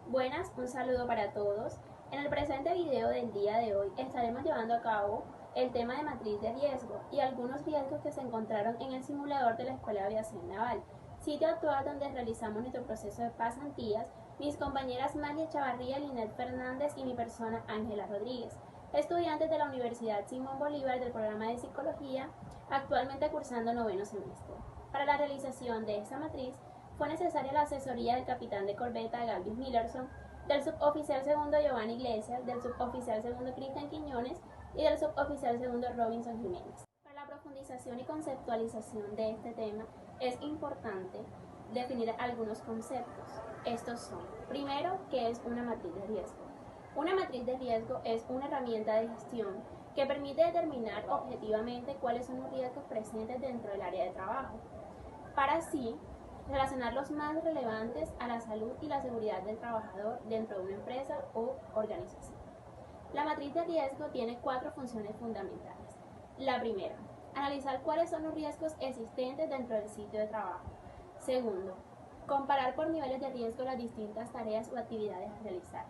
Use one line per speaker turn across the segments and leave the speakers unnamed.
Buenas, un saludo para todos. En el presente video del día de hoy estaremos llevando a cabo el tema de matriz de riesgo y algunos riesgos que se encontraron en el simulador de la Escuela de Aviación Naval, sitio actual donde realizamos nuestro proceso de pasantías, mis compañeras María Chavarría, Linet Fernández y mi persona Ángela Rodríguez, estudiantes de la Universidad Simón Bolívar del programa de Psicología, actualmente cursando noveno semestre. Para la realización de esta matriz, fue necesaria la asesoría del capitán de corbeta Galvis Millerson, del suboficial segundo Giovanni Iglesias, del suboficial segundo Cristian Quiñones y del suboficial segundo Robinson Jiménez. Para la profundización y conceptualización de este tema es importante definir algunos conceptos. Estos son, primero, ¿qué es una matriz de riesgo? Una matriz de riesgo es una herramienta de gestión que permite determinar objetivamente cuáles son los riesgos presentes dentro del área de trabajo, para así relacionar los más relevantes a la salud y la seguridad del trabajador dentro de una empresa o organización. La matriz de riesgo tiene 4 funciones fundamentales. La primera, analizar cuáles son los riesgos existentes dentro del sitio de trabajo. Segundo, comparar por niveles de riesgo las distintas tareas o actividades a realizar.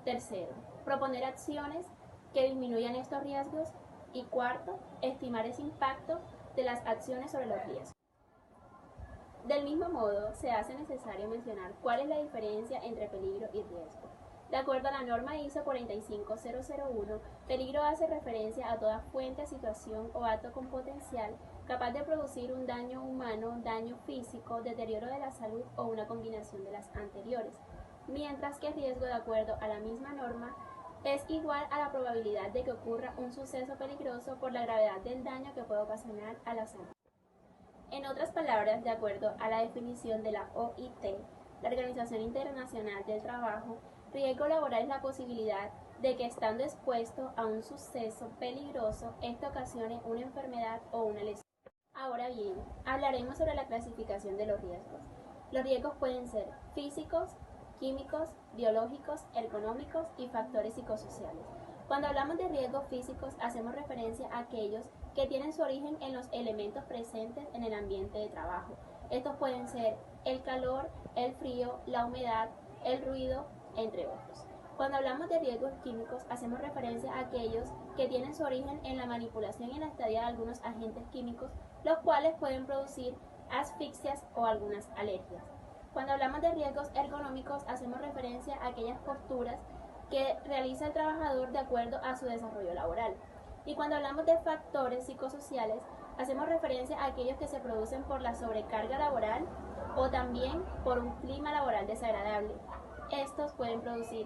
Tercero, proponer acciones que disminuyan estos riesgos. Y cuarto, estimar ese impacto de las acciones sobre los riesgos. Del mismo modo, se hace necesario mencionar cuál es la diferencia entre peligro y riesgo. De acuerdo a la norma ISO 45001, peligro hace referencia a toda fuente, situación o acto con potencial capaz de producir un daño humano, daño físico, deterioro de la salud o una combinación de las anteriores, mientras que riesgo, de acuerdo a la misma norma, es igual a la probabilidad de que ocurra un suceso peligroso por la gravedad del daño que puede ocasionar a la salud. En otras palabras, de acuerdo a la definición de la OIT, la Organización Internacional del Trabajo, riesgo laboral es la posibilidad de que, estando expuesto a un suceso peligroso, esto ocasione una enfermedad o una lesión. Ahora bien, hablaremos sobre la clasificación de los riesgos. Los riesgos pueden ser físicos, químicos, biológicos, ergonómicos y factores psicosociales. Cuando hablamos de riesgos físicos, hacemos referencia a aquellos que tienen su origen en los elementos presentes en el ambiente de trabajo. Estos pueden ser el calor, el frío, la humedad, el ruido, entre otros. Cuando hablamos de riesgos químicos, hacemos referencia a aquellos que tienen su origen en la manipulación y en la estadía de algunos agentes químicos, los cuales pueden producir asfixias o algunas alergias. Cuando hablamos de riesgos ergonómicos, hacemos referencia a aquellas posturas que realiza el trabajador de acuerdo a su desarrollo laboral. Y cuando hablamos de factores psicosociales, hacemos referencia a aquellos que se producen por la sobrecarga laboral o también por un clima laboral desagradable. Estos pueden producir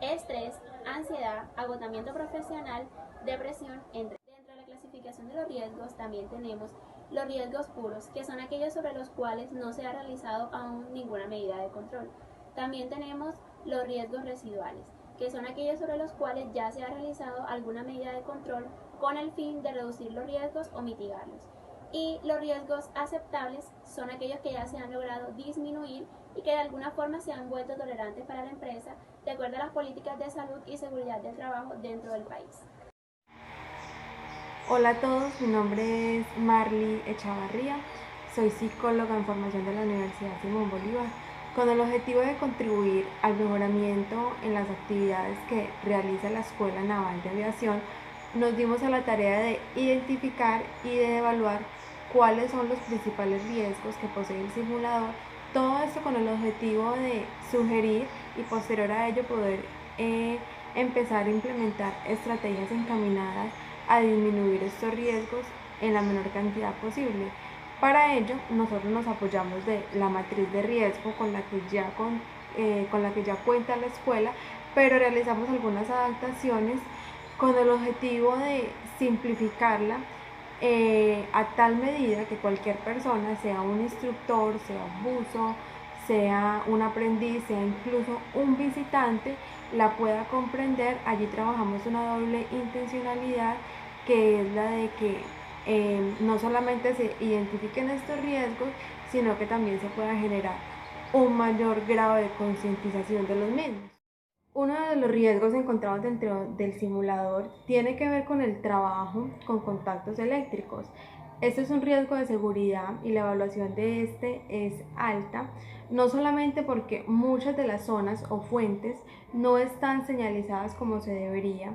estrés, ansiedad, agotamiento profesional, depresión, entre. Dentro de la clasificación de los riesgos también tenemos los riesgos puros, que son aquellos sobre los cuales no se ha realizado aún ninguna medida de control. También tenemos los riesgos residuales, que son aquellos sobre los cuales ya se ha realizado alguna medida de control con el fin de reducir los riesgos o mitigarlos. Y los riesgos aceptables son aquellos que ya se han logrado disminuir y que de alguna forma se han vuelto tolerantes para la empresa de acuerdo a las políticas de salud y seguridad del trabajo dentro del país.
Hola a todos, mi nombre es Marly Echavarría, soy psicóloga en formación de la Universidad Simón Bolívar, con el objetivo de contribuir al mejoramiento en las actividades que realiza la Escuela Naval de Aviación. Nos dimos a la tarea de identificar y de evaluar cuáles son los principales riesgos que posee el simulador, todo esto con el objetivo de sugerir y posterior a ello poder empezar a implementar estrategias encaminadas a disminuir estos riesgos en la menor cantidad posible. Para ello, nosotros nos apoyamos de la matriz de riesgo con la que ya cuenta la escuela, pero realizamos algunas adaptaciones con el objetivo de simplificarla a tal medida que cualquier persona, sea un instructor, sea un buzo, sea un aprendiz, sea incluso un visitante, la pueda comprender. Allí trabajamos una doble intencionalidad, que es la de que no solamente se identifiquen estos riesgos, sino que también se pueda generar un mayor grado de concientización de los mismos. Uno de los riesgos encontrados dentro del simulador tiene que ver con el trabajo con contactos eléctricos. Este es un riesgo de seguridad y la evaluación de este es alta, no solamente porque muchas de las zonas o fuentes no están señalizadas como se debería,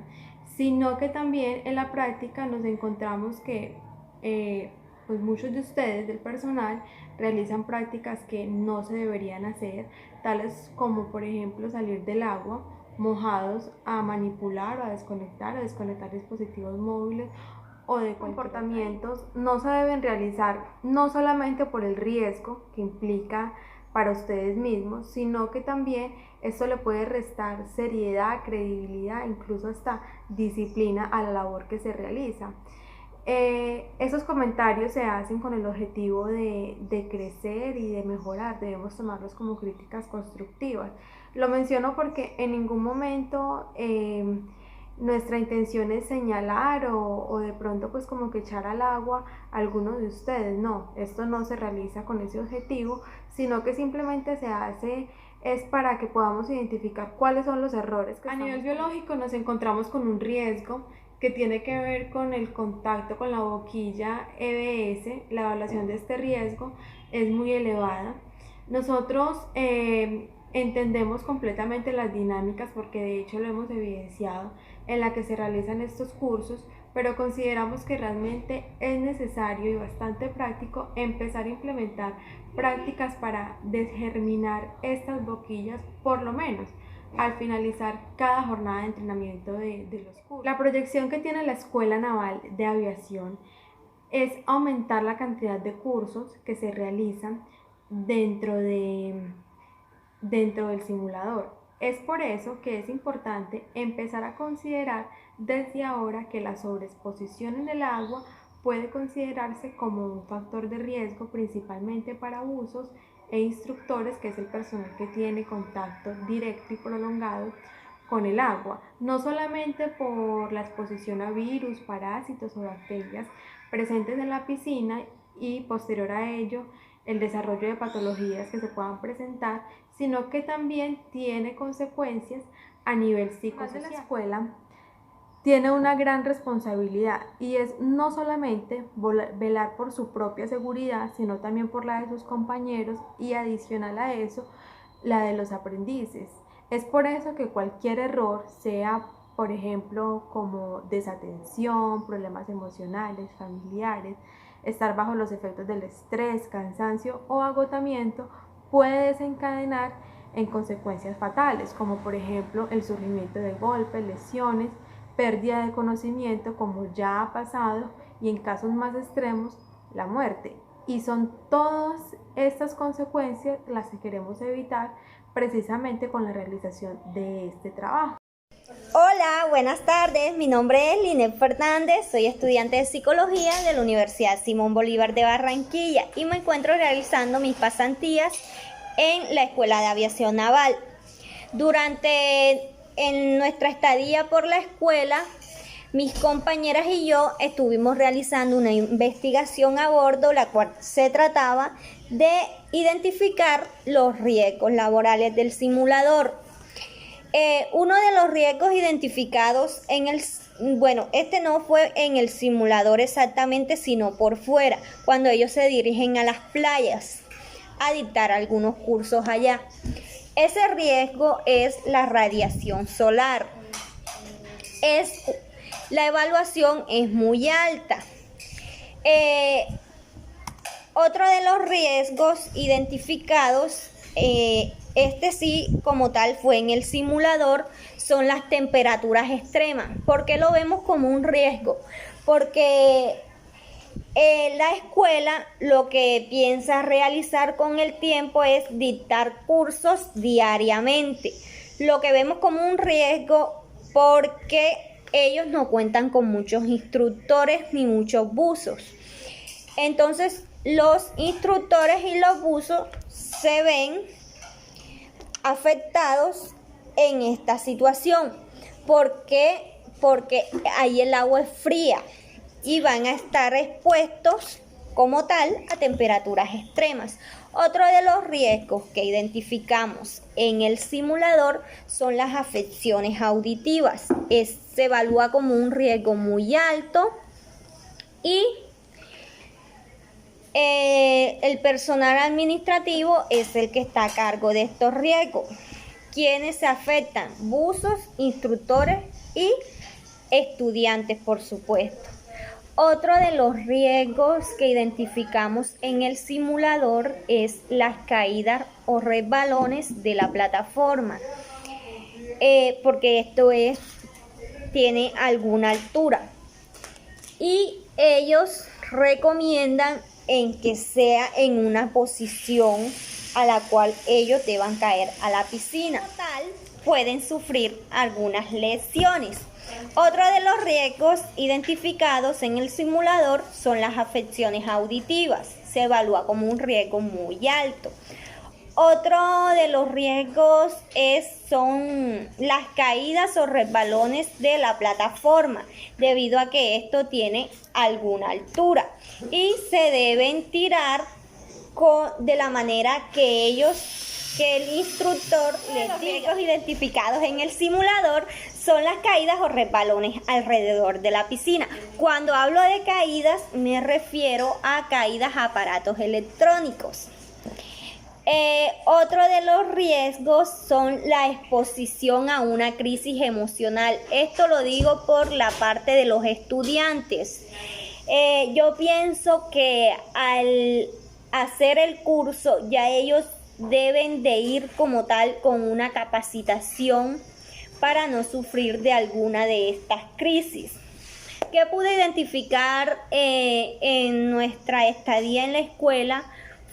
sino que también en la práctica nos encontramos que pues muchos de ustedes del personal realizan prácticas que no se deberían hacer, tales como por ejemplo salir del agua mojados a manipular o a desconectar dispositivos móviles o de comportamientos no se deben realizar no solamente por el riesgo que implica para ustedes mismos, sino que también esto le puede restar seriedad, credibilidad, incluso hasta disciplina a la labor que se realiza. Esos comentarios se hacen con el objetivo de crecer y de mejorar, debemos tomarlos como críticas constructivas. Lo menciono porque en ningún momento nuestra intención es señalar o de pronto pues como que echar al agua a alguno de ustedes, no, esto no se realiza con ese objetivo, sino que simplemente se hace es para que podamos identificar cuáles son los errores que a nivel biológico nos encontramos con un riesgo que tiene que ver con el contacto con la boquilla EBS. La evaluación de este riesgo es muy elevada. Nosotros entendemos completamente las dinámicas porque de hecho lo hemos evidenciado en la que se realizan estos cursos, pero consideramos que realmente es necesario y bastante práctico empezar a implementar prácticas para desgerminar estas boquillas, por lo menos al finalizar cada jornada de entrenamiento de los cursos. La proyección que tiene la Escuela Naval de Aviación es aumentar la cantidad de cursos que se realizan dentro del simulador. Es por eso que es importante empezar a considerar desde ahora que la sobreexposición en el agua puede considerarse como un factor de riesgo principalmente para buzos e instructores, que es el personal que tiene contacto directo y prolongado con el agua, no solamente por la exposición a virus, parásitos o bacterias presentes en la piscina y posterior a ello el desarrollo de patologías que se puedan presentar, sino que también tiene consecuencias a nivel psicosocial. La escuela tiene una gran responsabilidad y es no solamente velar por su propia seguridad, sino también por la de sus compañeros y adicional a eso, la de los aprendices. Es por eso que cualquier error, sea por ejemplo como desatención, problemas emocionales, familiares, estar bajo los efectos del estrés, cansancio o agotamiento, puede desencadenar en consecuencias fatales, como por ejemplo el surgimiento de golpes, lesiones, pérdida de conocimiento, como ya ha pasado, y en casos más extremos, la muerte. Y son todas estas consecuencias las que queremos evitar precisamente con la realización de este trabajo.
Hola, buenas tardes. Mi nombre es Linet Fernández, soy estudiante de Psicología de la Universidad Simón Bolívar de Barranquilla y me encuentro realizando mis pasantías en la Escuela de Aviación Naval. En nuestra estadía por la escuela, mis compañeras y yo estuvimos realizando una investigación a bordo, la cual se trataba de identificar los riesgos laborales del simulador. Uno de los riesgos identificados este no fue en el simulador exactamente, sino por fuera, cuando ellos se dirigen a las playas a dictar algunos cursos allá. Ese riesgo es la radiación solar. La evaluación es muy alta. Otro de los riesgos identificados, sí como tal fue en el simulador, son las temperaturas extremas. ¿Por qué lo vemos como un riesgo? Porque la escuela lo que piensa realizar con el tiempo es dictar cursos diariamente. Lo que vemos como un riesgo porque ellos no cuentan con muchos instructores ni muchos buzos. Entonces, los instructores y los buzos se ven afectados en esta situación. ¿Por qué? Porque ahí el agua es fría y van a estar expuestos como tal a temperaturas extremas. Otro de los riesgos que identificamos en el simulador son las afecciones auditivas. Se evalúa como un riesgo muy alto y El personal administrativo es el que está a cargo de estos riesgos. ¿Quiénes se afectan? Buzos, instructores y estudiantes, por supuesto. Otro de los riesgos que identificamos en el simulador es las caídas o resbalones de la plataforma, porque esto tiene alguna altura. Y ellos recomiendan en que sea en una posición a la cual ellos deban caer a la piscina. Total, pueden sufrir algunas lesiones. Otro de los riesgos identificados en el simulador son las afecciones auditivas. Se evalúa como un riesgo muy alto. Otro de los riesgos son las caídas o resbalones de la plataforma, debido a que esto tiene alguna altura y se deben tirar de la manera que el instructor les diga. Los identificados en el simulador son las caídas o resbalones alrededor de la piscina. Cuando hablo de caídas, me refiero a caídas a aparatos electrónicos. Otro de los riesgos son la exposición a una crisis emocional. Esto lo digo por la parte de los estudiantes. Yo pienso que al hacer el curso ya ellos deben de ir como tal con una capacitación para no sufrir de alguna de estas crisis. ¿Qué pude identificar en nuestra estadía en la escuela?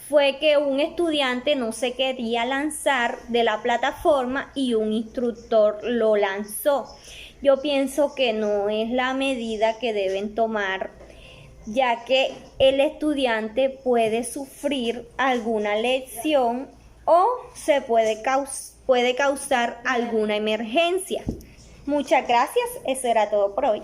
Fue que un estudiante no se quería lanzar de la plataforma y un instructor lo lanzó. Yo pienso que no es la medida que deben tomar, ya que el estudiante puede sufrir alguna lesión o se puede causar alguna emergencia. Muchas gracias, eso era todo por hoy.